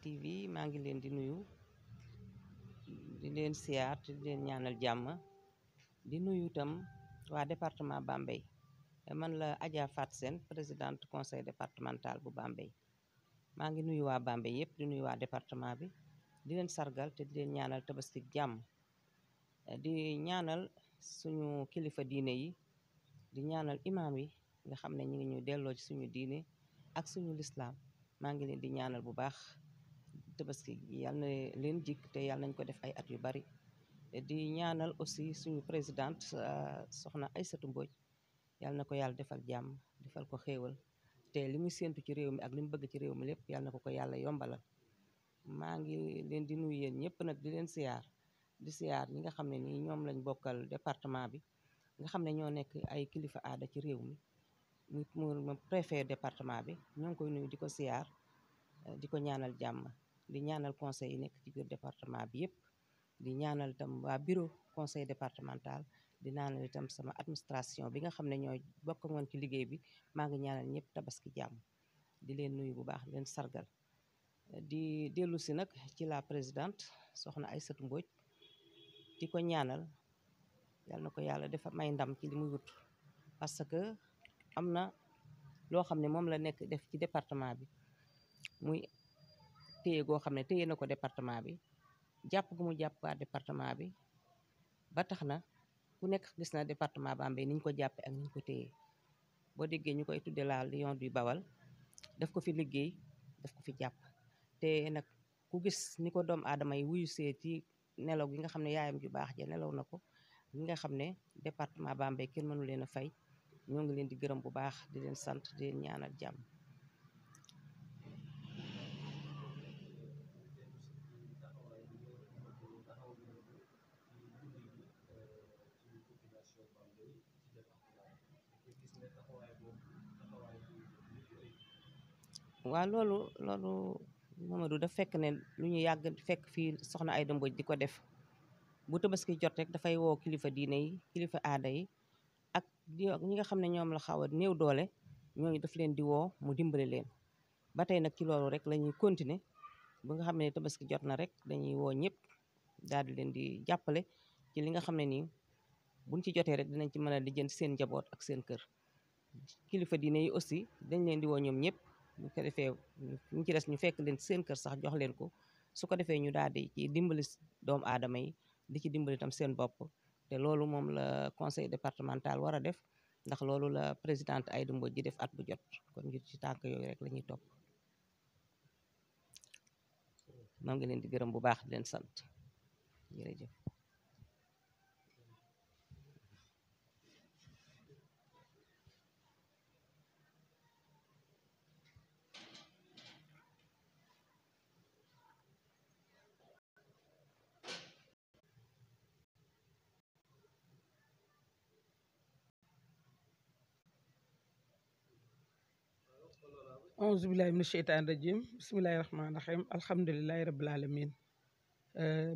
TV maa ngi leen di nuyu di leen siyaar di leen ñaanal jàmm di nuyu itam waa département Bambey man la Adja Fat Sène présidente conseil départemental bu Bambey maa ngi nuyu waa Bambey yëpp di nuyu waa département bi di leen sargal te di leen ñaanal tabaski jàmm di ñaanal suñu kilifa diine yi di ñaanal imam yi nga xam ne ñu ngi ñu delloo ci suñu diine ak suñu lislaam maa ngi leen di ñaanal bu baax tabaski yal na leen jik te yàlla nañ ko def ay at yu bari di ñaanal aussi suñu présidente soxna Aïssatou Mbodj yàlla na ko yàlla defal jàmm defal ko xéewal te li muy séentu ci réew mi ak li mu bëgg ci réew mi lépp yàlla na ko yàlla yombalal maa ngi leen di nuyu yéen ñëpp nag di leen siyaar di siyaar ñi nga xam ne nii ñoom lañ bokkal département bi nga xam ne ñoo nekk ay kilifa aada ci réew mi mu préfet département bi ñoo ngi koy nuyu di ko siyaar di ko ñaanal jàmm di ñaanal conseil yi nekk ci biir département bi yëpp di ñaanal itam waa bureau conseil départemental di ñaanal itam sama administration bi nga xam ne ñooy bokk ngoon ci liggéey bi maa ngi ñaanal ñëpp tabaski jàmm di leen nuyu bu baax di leen sargal di dellu si nag ci la présidente soxna Aïssatou Mbodj di ko ñaanal yal na ko yàlla dafa may ndam ci li muy wut parce que am na loo xam ne moom la nekk def ci département bi muy téye goo xam ne téye na ko département bi jàpp gu mu jàpp waa département bi ba tax na ku nekk gis na département Bambey ni ñu ko jàppe ak ni ñu ko téye boo déggee ñu koy tudde la Lion du Bawal daf ko fi liggéey daf ko fi jàpp te nag ku gis ni ko doom aadama yi wuyu see ci nelaw gi nga xam ne yaayam ju baax ja nelaw na ko ñi nga xam ne département Bambey kenn mënu leen a fay ñoo ngi leen di gërëm bu baax di leen sant di leen ñaanal jàmm waaw loolu Mamadou daf fekk ne lu ñu yàgg fekk fii soxna Aïda Mbodj di ko def bu tabaski jot rek dafay woo kilifa diine yi kilifa aada yi ak ñi nga xam ne ñoom la xaw a néew doole ñooñu daf leen di woo mu dimbale leen ba tey nag ci loolu rek la ñuy continuer ba nga xam ne tabaski jot na rek dañuy woo ñëpp daal di leen di jàppale ci li nga xam ne nii buñ ci jotee rek dinañ ci mën a lijjanti seen njaboot ak seen kër kilifa diine yi aussi dañ leen di woo ñoom ñëpp bu ko defee ñu ci des ñu fekk leen seen kër sax jox leen ko su ko defee ñu daal di ci dimbali doomu aadama yi di ci dimbali tam seen bopp te loolu moom la conseil départemental war a def ndax loolu la présidente Aïda Mbodj di def at bu jot kon ngir ci tànk yooyu rek la ñuy topp maa ngi leen di gërëm bu baax di leen sant jërëjëf auzu billahi mina sheytaani rajim bismillahi rahmaani rahim alhamdulilahi rabbil alamin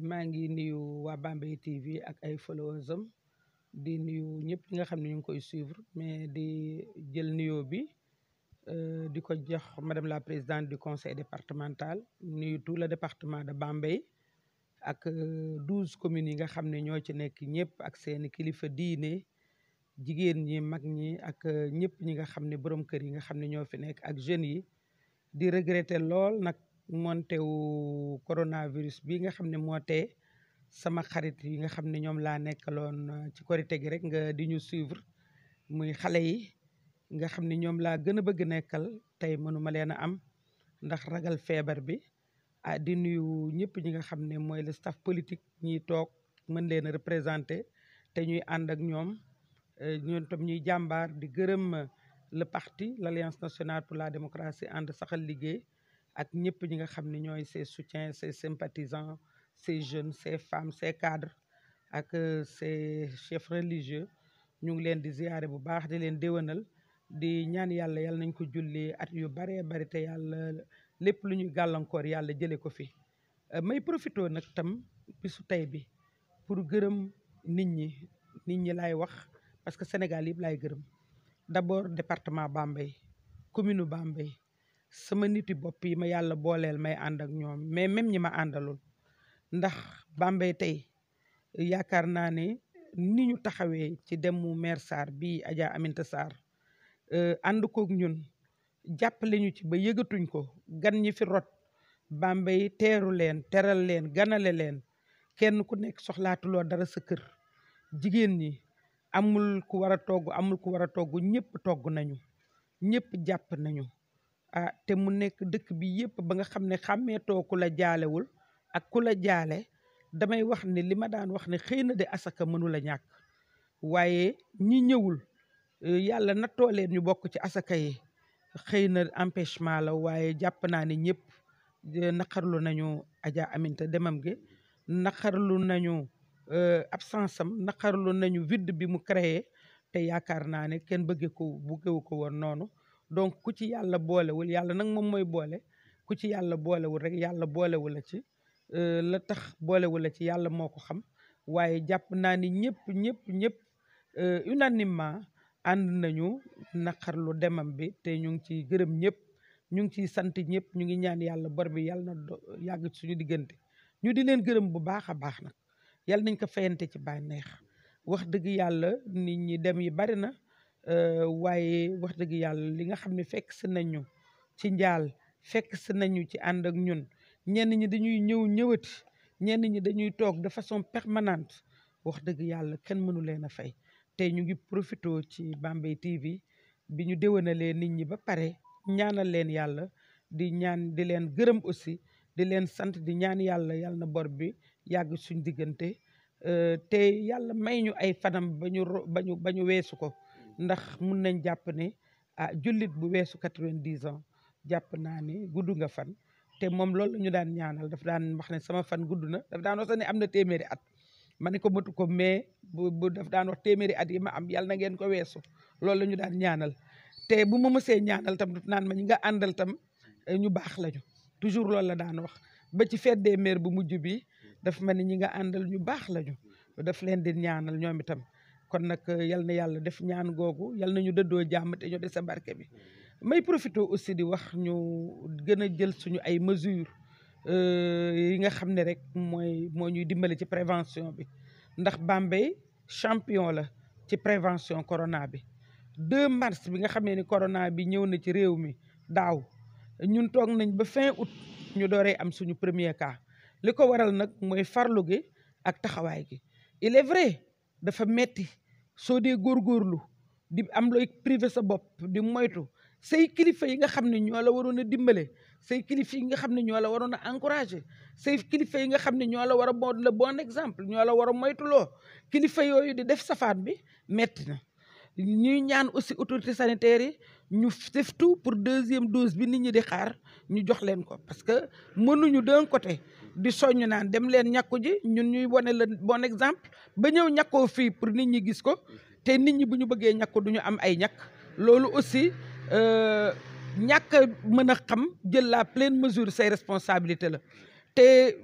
maa ngi nuyu waa Bambey TV ak ay followers am di nuyu ñëpp ñi nga xam ne ñu ngi koy suivre mais di jël nuyoo bi di ko jox madame la présidente du conseil départemental nuyu tout le département de Bambey ak 12 communes yi nga xam ne ñoo ci nekk ñëpp ak seeni kilifa diine jigéen ñi mag ñi ak ñëpp ñi nga xam ne borom kër yi nga xam ne ñoo fi nekk ak jeunes yi di regretter lool nag monté wu coronavirus bi nga xam ne moo tee sama xarit yi nga xam ne ñoom laa nekkaloon ci korite gi rek nga di ñu suivre muy xale yi nga xam ne ñoom laa gën a bëgg nekkal tey mënuma leen a am ndax ragal feebar bi di nuyu ñëpp ñi nga xam ne mooy le staff politique ñiy toog mën leen a représenter te ñuy ànd ak ñoom ñoom tam ñuy jàmbaar di gërëm le parti l'Alliance nationale pour la démocratie ànd saxal liggéey ak ñëpp ñi nga xam ne ñooy ses soutiens ses sympathisants ces jeunes ces femmes ces cadres ak ces chefs religieux ñu ngi leen di ziyaare bu baax di leen déwénal di ñaan yàlla nañ ko julli at yu baree bari te yàlla lépp lu ñuy gàllankoor yàlla jële ko fi may profité nag tam bisu tey bi pour gërëm nit ñi laay wax parce que Sénégal yëpp laay gërëm d'abord département Bambey commune Bambey sama niti bopp yi ma yàlla booleel may ànd ak ñoom mais même ñi ma àndalul ndax Bambey tey yaakaar naa ne ni ñu taxawee ci demu maire Sarr bii Adja Aminta Sarr ànd kook ñun jàppale ñu ci ba yëgatuñ ko gan ñi fi rot Bambey teeru leen teral leen ganale leen kenn ku nekk soxlaatuloo dara sa kër jigéen ñi amul ku war a togg amul ku war a togg ñëpp togg nañu ñëpp jàpp nañu te mu nekk dëkk bi yëpp ba nga xam ne xàmmeetoo ku la jaalewul ak ku la jaale damay wax ne li ma daan wax ne xëy na de asaka mënula ñàkk waaye ñi ñëwul yàlla nattoo leen ñu bokk ci asaka yi xëy na empêchement la waaye jàpp naa ne ñëpp naqarlu nañu Adja Aminta demam gi naqarlu nañu absence am naqarlu nañu vide bi mu créé te yaakaar naa ne kenn bëggewu ko woon noonu donc ku ci yàlla boolewul yàlla nag moom mooy boole ku ci yàlla boolewul rek yàlla boolewul la ci la tax boolewul la ci yàlla moo ko xam waaye jàpp naa ni ñëpp unanimement ànd nañu naqarlu demam bi te ñu ngi ciy gërëm ñëpp ñu ngi ciy sant ñëpp ñu ngi ñaan yàlla bor bi yàlla na yàgg suñu diggante ñu di leen gërëm bu baax a baax nag yàlla nañ ko fayante ci bànneex wax dëgg yàlla nit ñi dem yi bari na waaye wax dëgg yàlla li nga xam ne fekk si nañu ci njaal fekk si nañu ci ànd ak ñun ñenn ñi dañuy ñëwati ñenn ñi dañuy toog de façon permanente wax dëgg yàlla kenn mënu leen a fay te ñu ngi profité ci Bambey TV bi ñu déwénalee nit ñi ba pare ñaanal leen yàlla di leen gërëm aussi di leen sant di ñaan yàlla na bor bi yàgg suñ diggante te yàlla may ñu ay fanam ba ñu weesu ko ndax mun nañ jàpp ne jullit bu weesu 90 ans jàpp naa ne gudd nga fan te moom loolu la ñu daan ñaanal daf daan wax ne sama fan gudd na daf daan wax sax ne am na téeméeri at ma ne ko matu ko mais bu daf daan wax téeméeri at yi ma am yàlla na ngeen ko weesu loolu la ñu daan ñaanal te bu ma mësee ñaanal tam daf naan ma ñi nga àndal tam ñu baax lañu toujours loolu la daan wax ba ci fête des mères bu mujj bi daf ma ne ñi nga àndal ñu baax lañu daf leen di ñaanal ñoom itam kon nag yal na yàlla def ñaan googu yal na ñu dëddoo jàmm te ñu des sa barke bi may profité aussi di wax ñu gën a jël suñu ay mesures yi nga xam ne rek moo ñuy dimbale ci prévention bi ndax Bambey champion la ci prévention corona bi 2 mars bi nga xamee ni corona bi ñëw na ci réew mi daaw ñun toog nañ ba fin août ñu dooree am suñu premier cas li ko waral nag mooy farlu gi ak taxawaay gi il est vrai dafa metti soo dee góorgóorlu di am looy privé sa bopp di moytu say kilifa yi nga xam ne ñoo la waroon a dimbale say kilifa yi nga xam ne ñoo la waroon a encouragé say kilifa yi nga xam ne ñoo la war a bon le bon exemple ñoo la war a moytuloo kilifa yooyu di def safaan bi metti na ñuy ñaan aussi autorité sanitaire yi ñu def tout pour 2e dose bi nit ñi di xaar ñu jox leen ko parce que mënuñu d'un côté di soññ naan dem leen ñàkku ji ñun ñuy wane le bon exemple ba ñëw ñàkkoo fii pour nit ñi gis ko te nit ñi bu ñu bëggee ñàkku du ñu am ay ñàkk loolu aussi ñàkk mën a xam jël la pleine mesure say responsabilité la te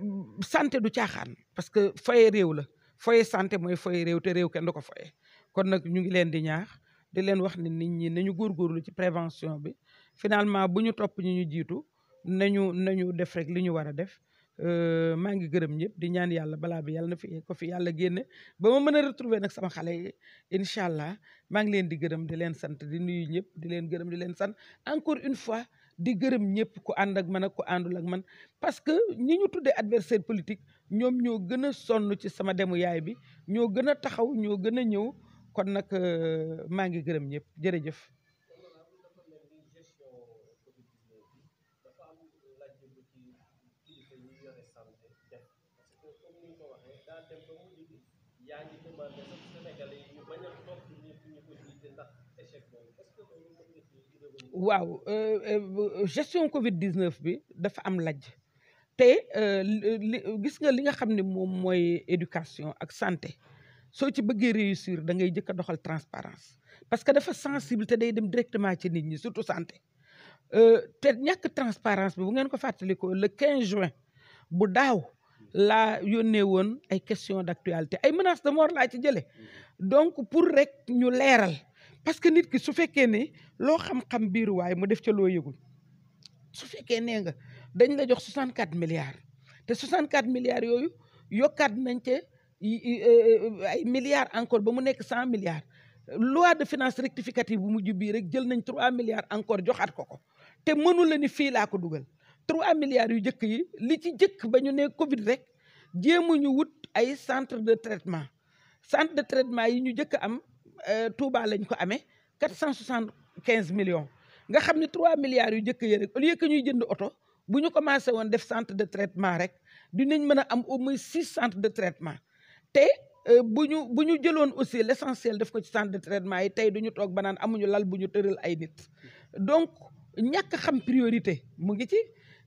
santé du caaxaan parce que foye réew la foye santé mooy foye réew te réew kenn du ko foye kon nag ñu ngi leen di ñaax di leen wax ne nit ñi nañu góorgóorlu ci prévention bi finalement bu ñu topp ñu jiitu nañu def rek li ñu war a def maa ngi gërëm ñëpp di ñaan yàlla balaa bi yàlla na fi ko fi yàlla génne ba ma mën a retrouver nag sama xale yi incha allah maa ngi leen di gërëm di leen sant di nuyu ñëpp di leen gërëm di leen sant encore une fois di gërëm ñëpp ku ànd ak man ak ku àndul ak man parce que ñi ñu tuddee adversaire politique ñoom ñoo gën a sonn ci sama demu yaay bi ñoo gën a taxaw ñoo gën a ñëw kon nag maa ngi gërëm ñëpp jërëjëf. waaw gestion Covid 19 bi dafa am lajj te gis nga li nga xam ne moom mooy éducation ak santé soo ci bëggee réussir da ngay jëkk a doxal transparence parce que dafa sensible te day dem directement ci nit ñi surtout santé te ñàkk transparence bi bu ngeen ko fàttalikoo le 15 juin bu daaw laa yónnee woon ay question d'actualité ay menaces de mort laa ci jële donc pour rek ñu leeral parce que nit ki su fekkee ne loo xam-xam biiru waaye mu def ca loo yëgul su fekkee nee nga dañ la jox 64 milliards te 64 milliards yooyu yokkaat nañ ca ay milliards encore ba mu nekk 100 milliards loi de finances rectificative bu mujj bii rek jël nañ 3 milliards encore joxaat ko te mënu la ni fii laa ko dugal 3 milliards yu jëkk yi li ci jëkk ba ñu ne Covid rek jéemuñu wut ay centre de traitement yi ñu jëkk am Touba lañ ko amee 475 millions nga xam ne 3 milliards yu jëkk yi rek au lieu que ñuy jënd oto bu ñu commencé woon def centre de traitement rek dinañ mën a am au moins 6 centres de traitement te bu ñu jëloon aussi l' essentiel def ko ci centre de traitement yi tey duñu toog ba naan amuñu lal bu ñu tëral ay nit donc ñàkk xam priorité mu ngi ci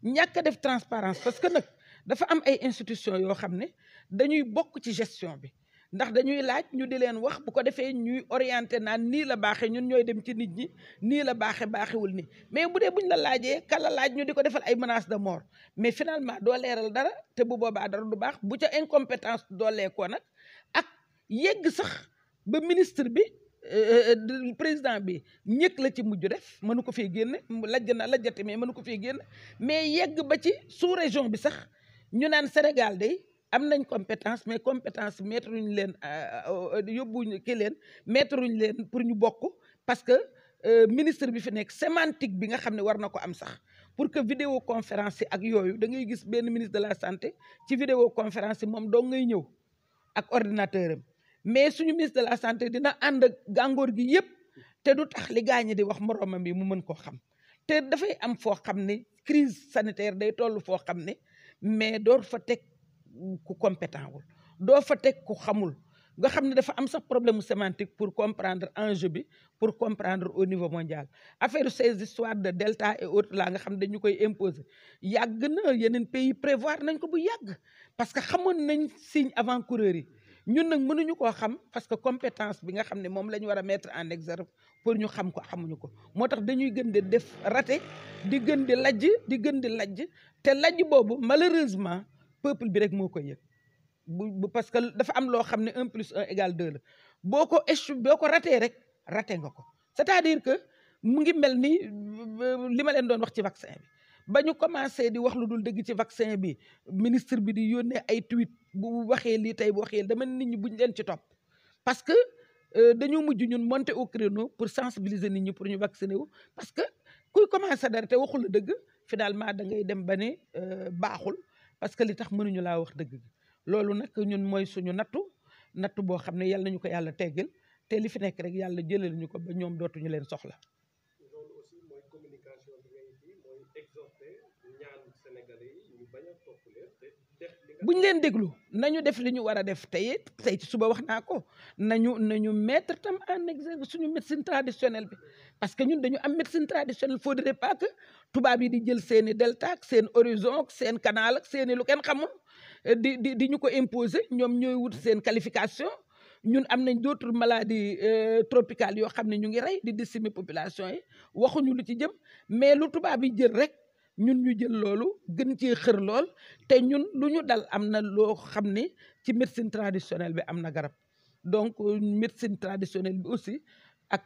ñàkk def transparence parce que nag dafa am ay institutions yoo xam ne dañuy bokk ci gestion bi ndax dañuy laaj ñu di leen wax bu ko defee ñuy orienté naan nii la baaxee ñun ñooy dem ci nit ñi nii la baaxewul nii mais bu dee buñ la laajee kala laaj ñu di ko defal ay menaces de mort mais finalement doo leeral dara te bu boobaa dara du baax bu ca incompétence doolee ko nag ak yegg sax ba ministre bi président bi ñëkk la ci mujj def mënu ko fee génne lajjati mais mënu ko fee génne mais yegg ba ci sous région bi sax ñu naan Sénégal day am nañ compétence mais compétence mettre ñu leen yóbbuñu ki leen mettre ñu leen pour ñu bokk parce que ministre bi fi nekk sémantique bi nga xam ne war na ko am sax pour que vidéoconférence yi ak yooyu da ngay gis benn ministre de la santé ci vidéoconférence yi moom doo ngay ñëw ak ordinateur am mais suñu ministre de la santé dina ànd ak gàngoor gi yëpp te du tax li gaañi di wax moromam bi mu mën koo xam te dafay am foo xam ne crise sanitaire day toll foo xam ne mais door fa teg ku compétent wul doo fa teg ku xamul nga xam ne dafa am sax problème sémantique pour comprendre enjeu bi pour comprendre au niveau mondial affaire ces histoires de delta et autres là nga xam ne dañu koy imposer yàgg na yeneen pays prévoir nañ ko bu yàgg parce que xamoon nañ signe avant-coureurs yi ñun nag mënuñu koo xam parce que compétence bi nga xam ne moom la ñu war a mettre en exergue pour ñu xam ko xamuñu ko moo tax dañuy gën di def raté di gën di lajj te lajj boobu malheureusement peuple bi rek moo koy yëg bu parce que dafa am loo xam ne 1 + 1 = 2 la boo ko raté rek raté nga ko c'est-à-dire que mu ngi mel ni li ma leen doon wax ci vaccin bi ba ñu commencé di wax lu dul dëgg ci vaccin bi ministre bi di yónnee ay tweet bu waxee lii tey bu waxee dama nit ñi buñ leen ci topp parce que dañoo mujj ñun monter au créneau pour sensibiliser nit ñi pour ñu vacciner wu parce que kuy commencé dara te waxul la dëgg finalement da ngay dem ba ne baaxul parce que li tax mënuñu laa wax dëgg loolu nag ñun mooy suñu nattu boo xam ne yàlla nañu ko yàlla teggal te li fi nekk rek yàlla jëlal ñu ko ba ñoom dootuñu leen soxla. loolu aussi mooy communication bi ngay kii mooy exhorter ñaan sénégalais yi ñu bañ a topp leen te def li nga. buñ leen déglu nañu def li ñu war a def tey ci suba wax naa ko nañu mettre tam en exergue suñu médecine traditionnelle bi parce que ñun dañu am médecine traditionnelle faudrait pas que tubaab yi di jël seeni delta ak seen horizon ak seen canal ak seeni lu kenn xamul di ñu ko imposer ñoom ñooy wut seen qualification ñun am nañ d'autres maladies tropicales yoo xam ne ñu ngi rey di décimer population yi waxuñu lu ci jëm mais lu tubaab yi jël rek ñun ñu jël loolu gën cee xër lool te ñun lu ñu dal am na loo xam ne ci médecine traditionnelle bi am na garab donc médecine traditionnelle bi aussi ak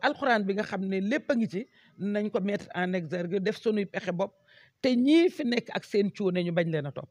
alxuraan bi nga xam ne lépp a ngi ci nañ ko mettre en exergue def sunuy pexe bopp te ñii fi nekk ak seen cuune ñu bañ leen a topp